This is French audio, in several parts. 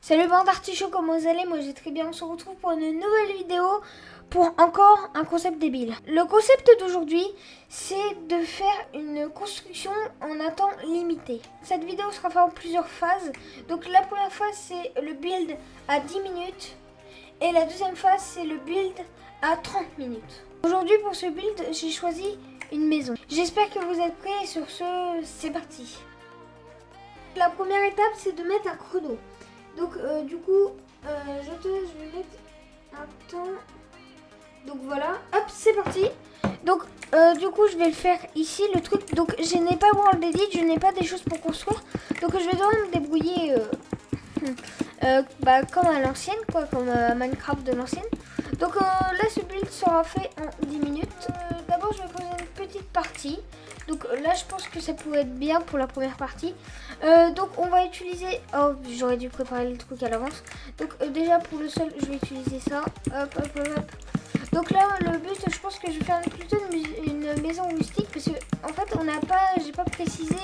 Salut bande d'artichauts, comment vous allez? Moi j'ai très bien, on se retrouve pour une nouvelle vidéo pour encore un concept débile. Le concept d'aujourd'hui, c'est de faire une construction en un temps limité. Cette vidéo sera faite en plusieurs phases. Donc la première phase c'est le build à 10 minutes et la deuxième phase c'est le build à 30 minutes. Aujourd'hui pour ce build, j'ai choisi une maison. J'espère que vous êtes prêts, sur ce, c'est parti. La première étape c'est de mettre un chrono. Donc du coup, je vais mettre un temps. Donc voilà, hop, c'est parti. Donc du coup, je vais le faire ici, le truc. Donc je n'ai pas World Edit, je n'ai pas des choses pour construire. Donc je vais devoir me débrouiller comme à l'ancienne, quoi, comme Minecraft de l'ancienne. Donc là, ce build sera fait en 10 minutes. D'abord, je vais poser une petite partie. Donc là, je pense que ça pourrait être bien pour la première partie. Donc on va utiliser... Oh, j'aurais dû préparer le truc à l'avance. Donc déjà, pour le sol, je vais utiliser ça. Hop, hop, hop, hop. Donc là, le but, je pense que je vais faire plutôt une maison rustique. Parce que, en fait, j'ai pas précisé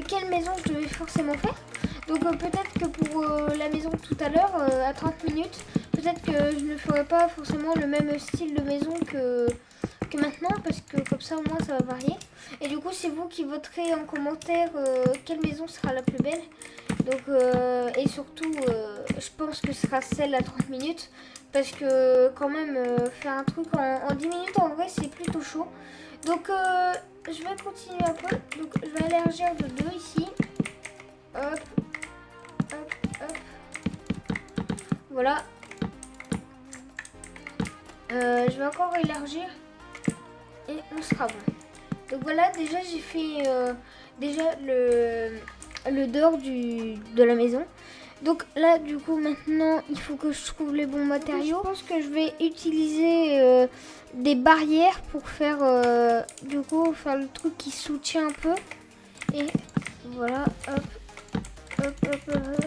quelle maison je devais forcément faire. Donc peut-être que pour la maison tout à l'heure, à 30 minutes, peut-être que je ne ferai pas forcément le même style de maison que maintenant, parce que comme ça au moins ça va varier. Et du coup c'est vous qui voterez en commentaire quelle maison sera la plus belle. Donc et surtout je pense que ce sera celle à 30 minutes, parce que quand même faire un truc en 10 minutes en vrai c'est plutôt chaud. Donc je vais continuer un peu. Donc je vais élargir de 2 ici. Hop, hop, hop. Voilà. Je vais encore élargir et on sera bon. Donc voilà, déjà j'ai fait déjà le dehors de la maison. Donc là du coup maintenant il faut que je trouve les bons matériaux. Je pense que je vais utiliser des barrières pour faire du coup faire le truc qui soutient un peu. Et voilà, hop, hop, hop, hop.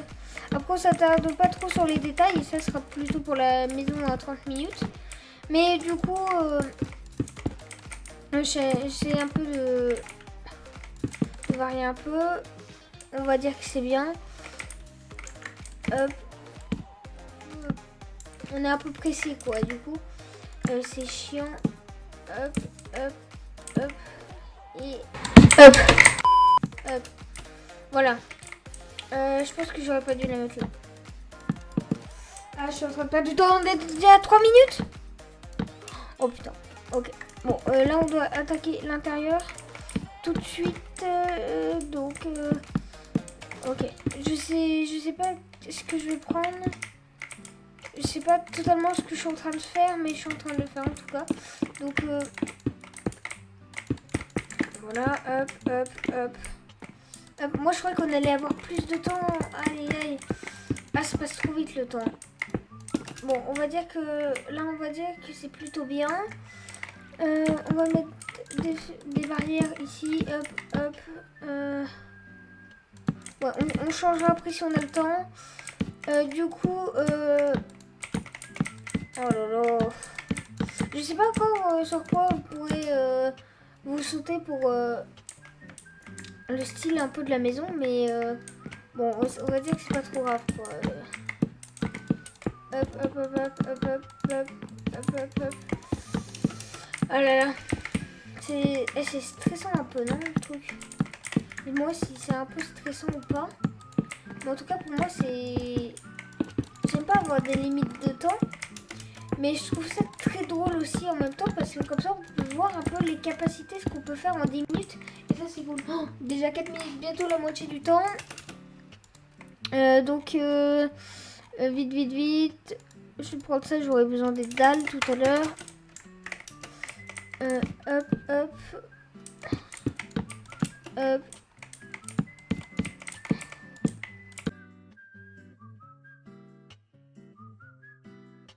Après on s'attarde pas trop sur les détails et ça sera plutôt pour la maison à 30 minutes. Mais du coup j'ai un peu de varier un peu. On va dire que c'est bien. Hop. On est un peu pressé quoi du coup. C'est chiant. Hop, hop, hop. Et hop. Hop. Voilà. Je pense que j'aurais pas dû la mettre là. Ah, je suis en train de perdre du temps. On est déjà à 3 minutes. Oh putain. Ok. Bon, là on doit attaquer l'intérieur tout de suite. Donc, ok. Je sais pas ce que je vais prendre. Je sais pas totalement ce que je suis en train de faire, mais je suis en train de le faire en tout cas. Donc, voilà. Hop, hop, hop. Hop. Moi, je crois qu'on allait avoir plus de temps. Aïe, aïe. Ah, ça passe trop vite le temps. Bon, on va dire que là, on va dire que c'est plutôt bien. On va mettre des barrières ici, hop, hop. Ouais, on changera après si on a le temps. Du coup, oh là là. Je sais pas encore sur quoi vous pourrez vous sauter pour le style un peu de la maison, mais bon, on va dire que c'est pas trop grave quoi. Hop, hop, hop, hop, hop, hop, hop, hop, hop, hop. Oh là là. C'est stressant un peu, non, le truc? Dis-moi si c'est un peu stressant ou pas. Mais en tout cas, pour moi, c'est... J'aime pas avoir des limites de temps. Mais je trouve ça très drôle aussi en même temps. Parce que comme ça, on peut voir un peu les capacités, ce qu'on peut faire en 10 minutes. Et ça, c'est cool. Oh, déjà 4 minutes, bientôt la moitié du temps. Donc, vite, vite, vite. Je vais prendre ça, j'aurai besoin des dalles tout à l'heure. Hop, hop. Hop.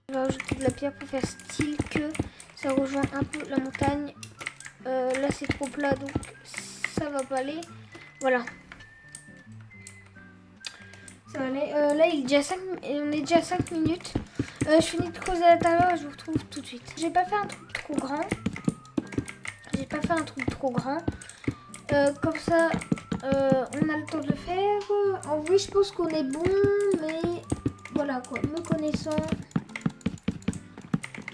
Je vais rajouter de la pierre pour faire style que ça rejoint un peu la montagne. Là c'est trop plat donc ça va pas aller. Voilà. Ça va aller. Là il est déjà 5, on est déjà à 5 minutes. Je finis de creuser à l'intérieur et je vous retrouve tout de suite. J'ai pas fait un truc trop grand. Comme ça on a le temps de le faire. En vrai je pense qu'on est bon, mais voilà quoi, me connaissant.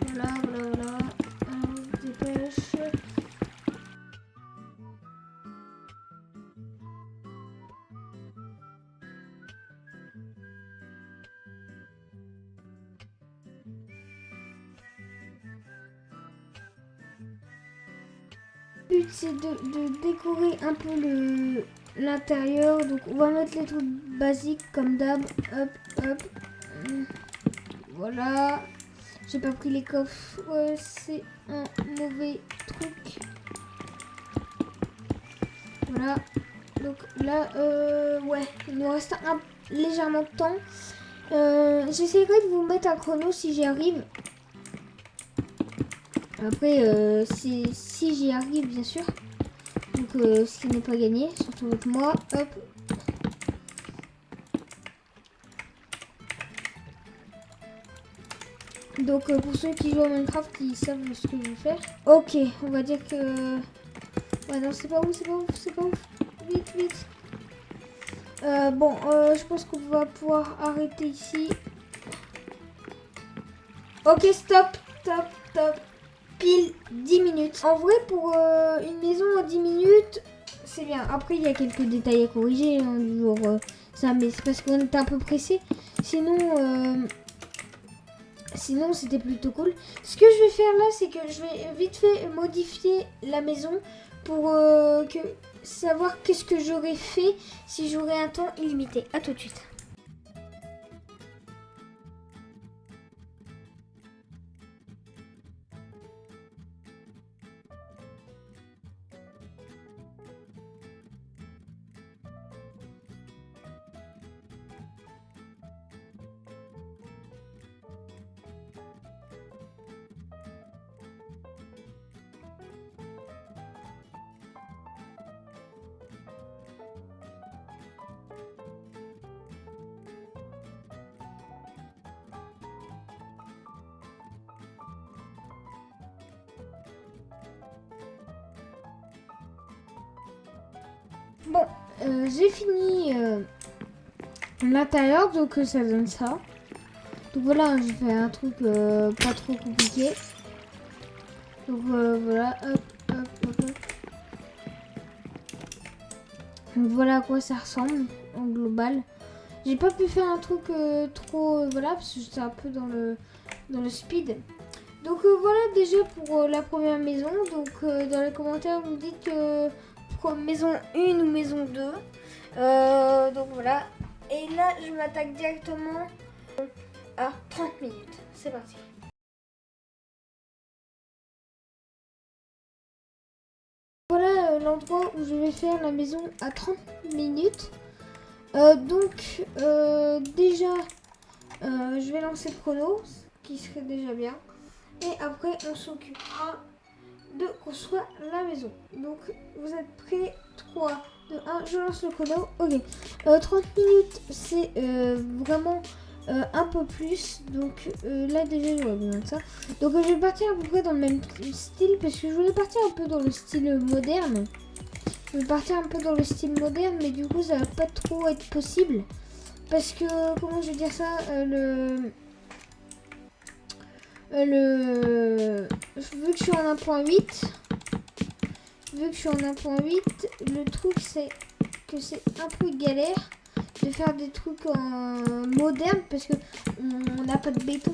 Voilà. Alors, on se dépêche. Le but c'est de décorer un peu l'intérieur. Donc on va mettre les trucs basiques comme d'hab. Hop. Voilà. J'ai pas pris les coffres. C'est un mauvais truc. Voilà. Donc là, ouais, il nous reste légèrement de temps. J'essaierai de vous mettre un chrono si j'y arrive. Après, si j'y arrive, bien sûr. Donc, ce qui n'est pas gagné, surtout avec moi. Hop. Donc, pour ceux qui jouent à Minecraft, ils savent ce que je vais faire. Ok, on va dire que... Ouais, non, c'est pas ouf. Vite. Bon, je pense qu'on va pouvoir arrêter ici. Ok, stop. Pile 10 minutes. En vrai, pour une maison en 10 minutes, c'est bien. Après, il y a quelques détails à corriger. Hein, genre, ça, mais c'est parce qu'on était un peu pressé. Sinon, c'était plutôt cool. Ce que je vais faire là, c'est que je vais vite fait modifier la maison pour savoir qu'est-ce que j'aurais fait si j'aurais un temps illimité. À tout de suite. Bon, j'ai fini l'intérieur, donc ça donne ça. Donc voilà, j'ai fait un truc pas trop compliqué. Donc voilà, hop. Donc voilà à quoi ça ressemble en global. J'ai pas pu faire un truc trop voilà, parce que j'étais un peu dans le speed. Donc voilà déjà pour la première maison. Donc dans les commentaires vous dites maison 1 ou maison 2. Donc voilà. Et là je m'attaque directement à 30 minutes. C'est parti. Voilà l'endroit où je vais faire la maison à 30 minutes. Donc déjà je vais lancer le chrono, ce qui serait déjà bien. Et après on s'occupera de construire la maison. Donc vous êtes prêts? 3, 2, 1, je lance le chrono. Ok. 30 minutes c'est vraiment un peu plus. Donc là déjà j'aurais besoin de ça. Donc je vais partir à peu près dans le même style parce que je voulais partir un peu dans le style moderne. Je vais partir un peu dans le style moderne, mais du coup ça va pas trop être possible. Parce que, comment je vais dire ça, vu que je suis en 1.8, le truc c'est que c'est un peu galère de faire des trucs en moderne parce que on n'a pas de béton.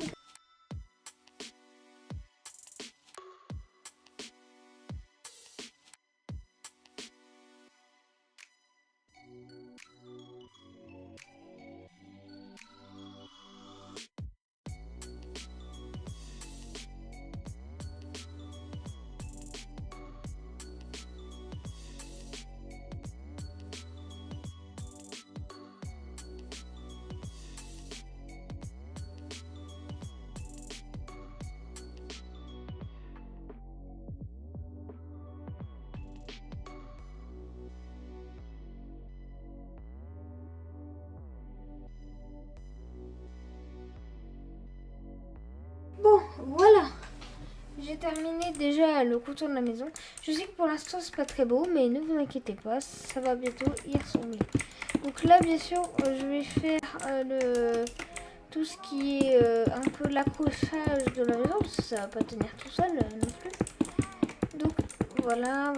Bon, voilà. J'ai terminé déjà le contour de la maison. Je sais que pour l'instant c'est pas très beau, mais ne vous inquiétez pas, ça va bientôt y ressembler. Donc là bien sûr je vais faire tout tout ce qui est un peu l'accrochage de la maison, parce que ça va pas tenir tout seul non plus. Donc voilà.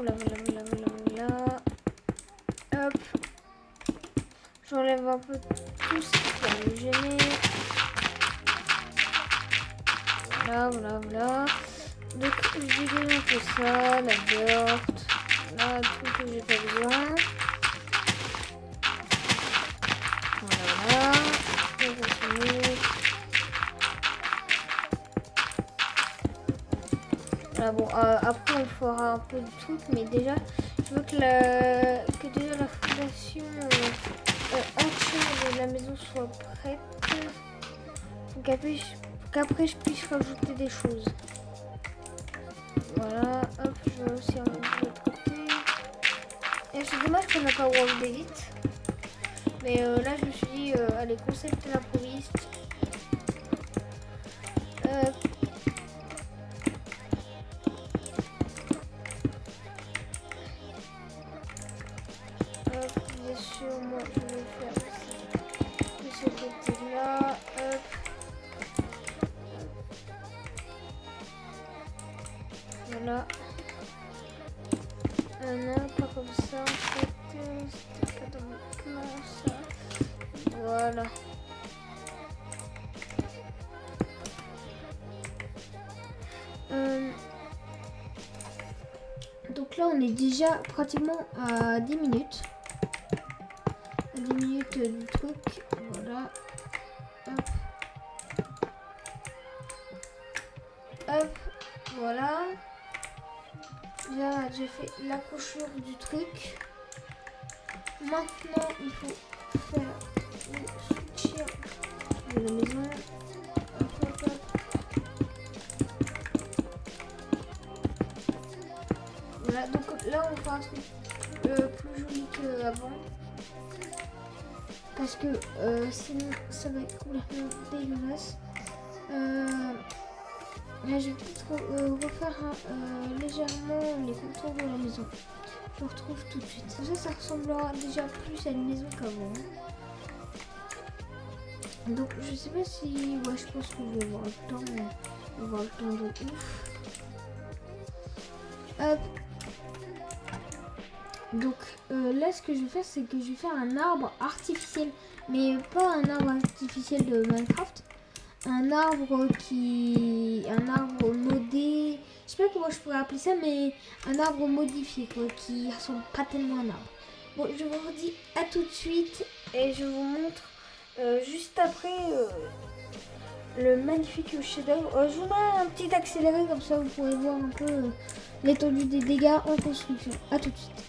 Hop. J'enlève un peu tout ce qui va me gêner. Voilà. Donc je dégage un peu ça, la dirt, là, tout que j'ai pas besoin. Voilà. Voilà, bon, après on fera un peu de trucs, mais déjà, je veux que la fondation entière de la maison soit prête. Qu'après je puisse rajouter des choses. Voilà, hop, je vais aussi en mettre de l'autre côté. Et c'est dommage qu'on n'a pas World Edit. Mais là je me suis dit, allez, concept l'improviste. Bien sûr, moi je vais faire aussi de ce côté-là. Voilà. Non, pas comme ça en fait. C'était pas dans mon plan ça. Voilà. Donc là on est déjà pratiquement à 10 minutes. 10 minutes du truc. Voilà. Hop. Hop. Voilà. Là, j'ai fait l'accrocheur du truc. Maintenant, il faut faire le soutien de la maison. Hop. Voilà, donc là, on fera un truc plus joli qu'avant. Parce que sinon, ça va être complètement dégueulasse. Là, je vais peut-être refaire légèrement les contours de la maison. Je me retrouve tout de suite. Ça ressemblera déjà plus à une maison qu'avant. Donc, je sais pas si... Ouais, je pense que je vais avoir le temps. On va avoir le temps de ouf. Hop. Donc, là, ce que je vais faire, c'est que je vais faire un arbre artificiel. Mais pas un arbre artificiel de Minecraft. Un arbre modé, je sais pas comment je pourrais appeler ça, mais un arbre modifié quoi, qui ressemble pas tellement à un arbre. Bon, je vous redis à tout de suite et je vous montre juste après le magnifique chef-d'œuvre. Je vous mets un petit accéléré comme ça vous pourrez voir un peu l'étendue des dégâts en construction. À tout de suite.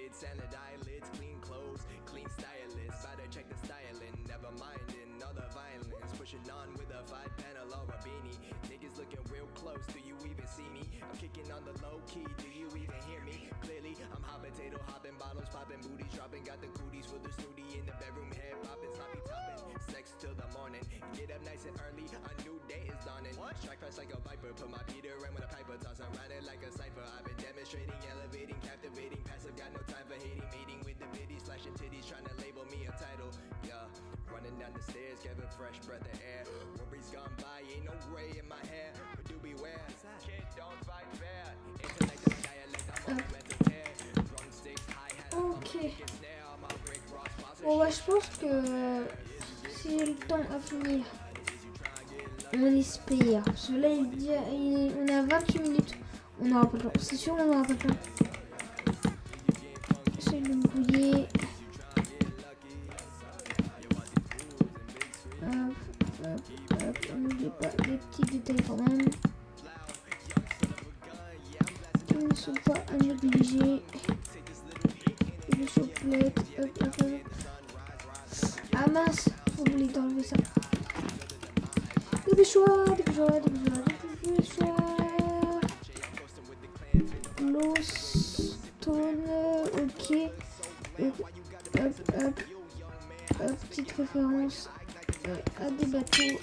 Salad eyelids, clean clothes, clean stylist. Better check the styling, never minding all the violence. Pushing on with a 5-panel or a beanie. Niggas looking real close, do you even see me? I'm kicking on the low key, do you even hear me? Clearly, I'm hot potato hopping, bottles popping, booties dropping. Got the cooties for the snooty in the bedroom, head popping, sloppy topping. Sex till the morning, get up nice and early, a new day is dawning. Strike fast like a viper, put my Peter in with a piper, toss around it like a cipher. I've been demonstrating, elevating, captivating, passive, got no time for hating, meeting with the biddies, flashing titties, trying to label me a title. Yeah, running down the stairs, giving fresh breath of air. Worries gone by, ain't no gray in my hair, but do beware, kid, don't fight fair. Intellect and dialect, I'm on mental tear. Drumsticks, hi-hat, Ok. snare, I'm a Rick Ross, boss. Bon, bah, je pense que si j'ai le temps à finir On espère. Parce que là, on est à 28 minutes. On n'aura pas le temps. C'est sûr, on n'aura pas le temps. J'essaie de me brouiller. Hop. N'oubliez pas les petits détails quand même. Qui ne sont pas à négliger. Les chocolates. Hop. Ah mince, faut oublier d'enlever ça. Dépêche-toi. Low stone, ok. Hop, petite référence à des bateaux.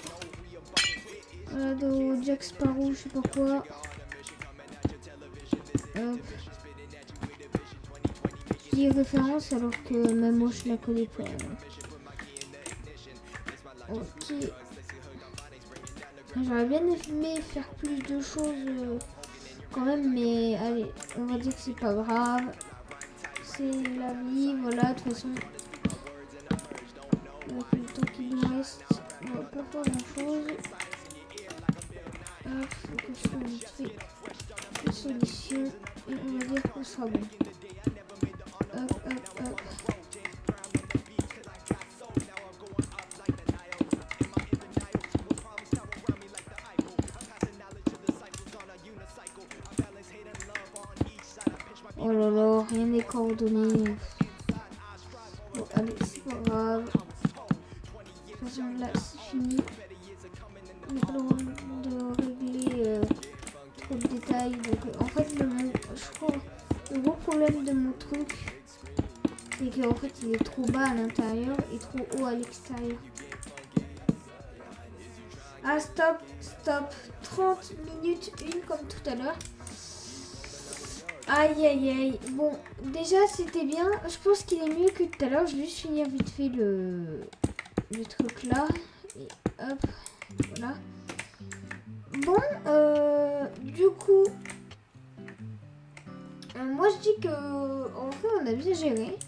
Voilà, de Jack Sparrow, je sais pas quoi. Hop. Je dis référence alors que même moi je la connais pas. Ok. J'aurais bien aimé faire plus de choses quand même, mais allez, on va dire que c'est pas grave. C'est la vie, voilà, de toute façon. Avec le temps qu'il nous reste, on va pas faire grand chose. Hop, faut que je sois vite fait une solution et on va dire qu'on sera bon. Hop. Oh là là, rien n'est coordonné. Bon, allez, c'est pas grave. De toute façon, là, c'est fini. On n'a pas le droit de régler trop de détails. Donc, en fait, je crois le gros problème de mon truc, c'est qu'en fait, il est trop bas à l'intérieur et trop haut à l'extérieur. Ah, stop. 30 minutes 1 comme tout à l'heure. Aïe. Bon, déjà c'était bien. Je pense qu'il est mieux que tout à l'heure. Je vais juste finir vite fait le truc là. Et hop, voilà. Bon, du coup, moi je dis que en vrai on a bien géré.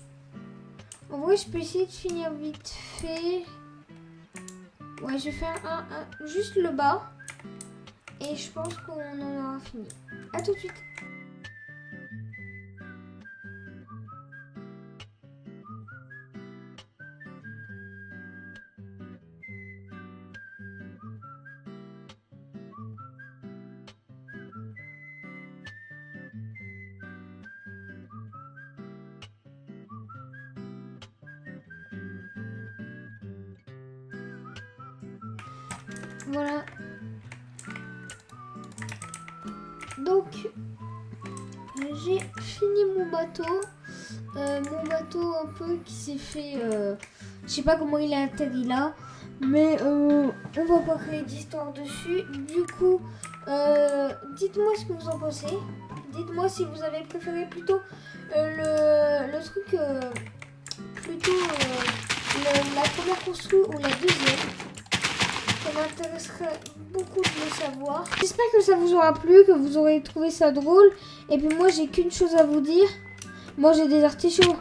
En vrai, je peux essayer de finir vite fait. Ouais, je vais faire juste le bas. Et je pense qu'on en aura fini. À tout de suite. Voilà. Donc, j'ai fini mon bateau. Mon bateau un peu qui s'est fait... je sais pas comment il a atterri là. Mais on va pas créer d'histoire dessus. Du coup, dites-moi ce que vous en pensez. Dites-moi si vous avez préféré plutôt le truc... plutôt la première construite ou la deuxième. Ça m'intéresserait beaucoup de le savoir. J'espère que ça vous aura plu, que vous aurez trouvé ça drôle. Et puis moi, j'ai qu'une chose à vous dire. Mangez des artichauts.